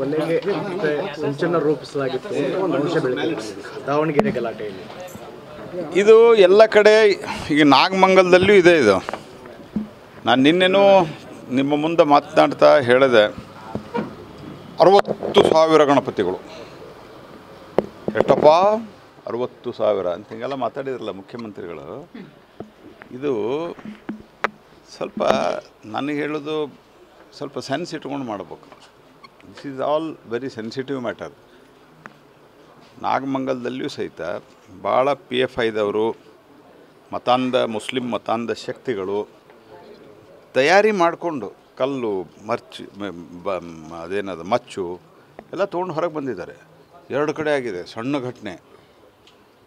ಕೊಲೆಗೆ ಸಂಚಲನ ರೂಪಿಸಲಾಗಿತ್ತು ಒಂದು ಅಂಶ ಬೆಳಕಿಗೆ ದಾವಣಗೆರೆ ಗಲಾಟೆಯಲ್ಲಿ. ಇದು ಎಲ್ಲ ಕಡೆ ಈಗ ನಾಗಮಂಗಲದಲ್ಲೂ ಇದೆ. ಇದು ನಾನು ನಿನ್ನೆನೂ ನಿಮ್ಮ ಮುಂದೆ ಮಾತನಾಡ್ತಾ ಹೇಳಿದೆ, 60,000 ಗಣಪತಿಗಳು. ಎಷ್ಟಪ್ಪ 60,000 ಅಂತ ಹಿಂಗೆಲ್ಲ ಮಾತಾಡಿದ್ರಲ್ಲ ಮುಖ್ಯಮಂತ್ರಿಗಳು. ಇದು ಸ್ವಲ್ಪ ನನಗೆ ಹೇಳೋದು ಸ್ವಲ್ಪ ಸೆನ್ಸ್ ಇಟ್ಕೊಂಡು ಮಾಡಬೇಕು. This is all very sensitive matter. ನಾಗಮಂಗಲದಲ್ಲಿಯೂ ಸಹಿತ ಭಾಳ PFIದವರು ಮುಸ್ಲಿಂ ಮತಾಂಧ ಶಕ್ತಿಗಳು ತಯಾರಿ ಮಾಡಿಕೊಂಡು ಕಲ್ಲು ಅದೇನದು ಮಚ್ಚು ಎಲ್ಲ ತೊಗೊಂಡು ಹೊರಗೆ ಬಂದಿದ್ದಾರೆ. 2 ಕಡೆ ಆಗಿದೆ. ಸಣ್ಣ ಘಟನೆ.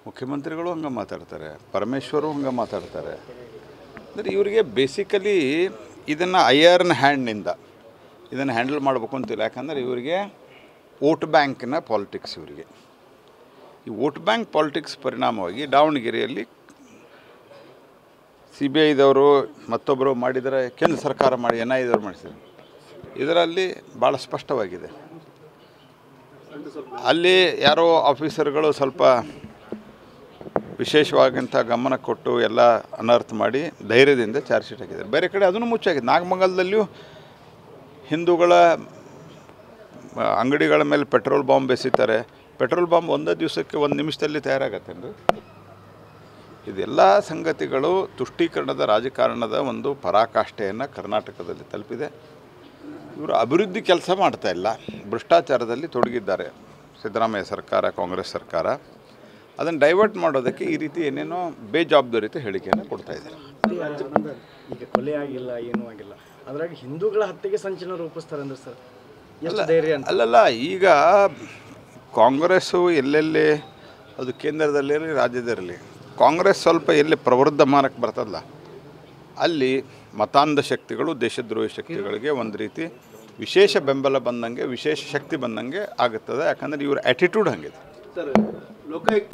ಮುಖ್ಯಮಂತ್ರಿಗಳು ಹಂಗೆ ಮಾತಾಡ್ತಾರೆ, ಪರಮೇಶ್ವರು ಹಂಗೆ ಮಾತಾಡ್ತಾರೆ. ಅಂದರೆ ಇವರಿಗೆ ಬೇಸಿಕಲಿ ಇದನ್ನು ಐಯರ್ನ್ ಹ್ಯಾಂಡ್ನಿಂದ ಇದನ್ನು ಹ್ಯಾಂಡಲ್ ಮಾಡಬೇಕು ಅಂತಿಲ್ಲ. ಯಾಕಂದರೆ ಇವರಿಗೆ ವೋಟ್ ಬ್ಯಾಂಕಿನ ಪಾಲಿಟಿಕ್ಸ್. ಇವರಿಗೆ ಈ ವೋಟ್ ಬ್ಯಾಂಕ್ ಪಾಲಿಟಿಕ್ಸ್ ಪರಿಣಾಮವಾಗಿ ದಾವಣಗೆರೆಯಲ್ಲಿ CBIದವರು ಮತ್ತೊಬ್ಬರು ಮಾಡಿದರೆ, ಕೇಂದ್ರ ಸರ್ಕಾರ ಮಾಡಿ NIAದವರು ಮಾಡಿಸಿದ್ರು. ಇದರಲ್ಲಿ ಭಾಳ ಸ್ಪಷ್ಟವಾಗಿದೆ. ಅಲ್ಲಿ ಯಾರೋ ಆಫೀಸರ್ಗಳು ಸ್ವಲ್ಪ ವಿಶೇಷವಾದಂಥ ಗಮನ ಕೊಟ್ಟು ಎಲ್ಲ ಅನರ್ಥ ಮಾಡಿ ಧೈರ್ಯದಿಂದ ಚಾರ್ಜ್ ಶೀಟ್ ಹಾಕಿದ್ದಾರೆ. ಬೇರೆ ಕಡೆ ಅದನ್ನು ಮುಚ್ಚಾಗಿದೆ. ನಾಗಮಂಗಲದಲ್ಲಿಯೂ ಹಿಂದೂಗಳ ಅಂಗಡಿಗಳ ಮೇಲೆ ಪೆಟ್ರೋಲ್ ಬಾಂಬ್ ಬೆಸಿತಾರೆ. ಪೆಟ್ರೋಲ್ ಬಾಂಬ್ ಒಂದೇ ದಿವಸಕ್ಕೆ 1 ನಿಮಿಷದಲ್ಲಿ ತಯಾರಾಗತ್ತೇನ್ರಿ? ಇದೆಲ್ಲ ಸಂಗತಿಗಳು ತುಷ್ಟೀಕರಣದ ರಾಜಕಾರಣದ ಒಂದು ಪರಾಕಾಷ್ಠೆಯನ್ನು ಕರ್ನಾಟಕದಲ್ಲಿ ತಲುಪಿದೆ. ಇವರು ಅಭಿವೃದ್ಧಿ ಕೆಲಸ ಮಾಡ್ತಾ ಇಲ್ಲ, ಭ್ರಷ್ಟಾಚಾರದಲ್ಲಿ ತೊಡಗಿದ್ದಾರೆ ಸಿದ್ದರಾಮಯ್ಯ ಸರ್ಕಾರ, ಕಾಂಗ್ರೆಸ್ ಸರ್ಕಾರ. ಅದನ್ನು ಡೈವರ್ಟ್ ಮಾಡೋದಕ್ಕೆ ಈ ರೀತಿ ಏನೇನೋ ಬೇಜವಾಬ್ದಾರಿತ ಹೇಳಿಕೆಯನ್ನು ಕೊಡ್ತಾ ಇದ್ದಾರೆ. ಈಗ ಕೊಲೆ ಆಗಿಲ್ಲ, ಏನೂ ಆಗಿಲ್ಲ, ಅದರಾಗಿ ಹಿಂದೂಗಳ ಹತ್ಯೆಗೆ ಸಂಚಲನ ರೂಪಿಸ್ತಾರೆ ಅಂದ್ರೆ ಸರ್ ಎಲ್ಲ ಧೈರ್ಯ ಅಂತ? ಅಲ್ಲಲ್ಲ, ಈಗ ಕಾಂಗ್ರೆಸ್ಸು ಎಲ್ಲೆಲ್ಲಿ ಅದು ಕೇಂದ್ರದಲ್ಲಿರಲಿ ರಾಜ್ಯದಲ್ಲಿರಲಿ, ಕಾಂಗ್ರೆಸ್ ಸ್ವಲ್ಪ ಎಲ್ಲಿ ಪ್ರವೃದ್ಧಮಾನಕ್ಕೆ ಬರ್ತದಲ್ಲ ಅಲ್ಲಿ ಮತಾಂಧ ಶಕ್ತಿಗಳು, ದೇಶದ್ರೋಹಿ ಶಕ್ತಿಗಳಿಗೆ ಒಂದು ರೀತಿ ವಿಶೇಷ ಬೆಂಬಲ ಬಂದಂಗೆ, ವಿಶೇಷ ಶಕ್ತಿ ಬಂದಂಗೆ ಆಗುತ್ತದೆ. ಯಾಕಂದರೆ ಇವ್ರ ಆ್ಯಟಿಟ್ಯೂಡ್ ಹಂಗಿದೆ. ಸರ್, ಲೋಕಾಯುಕ್ತ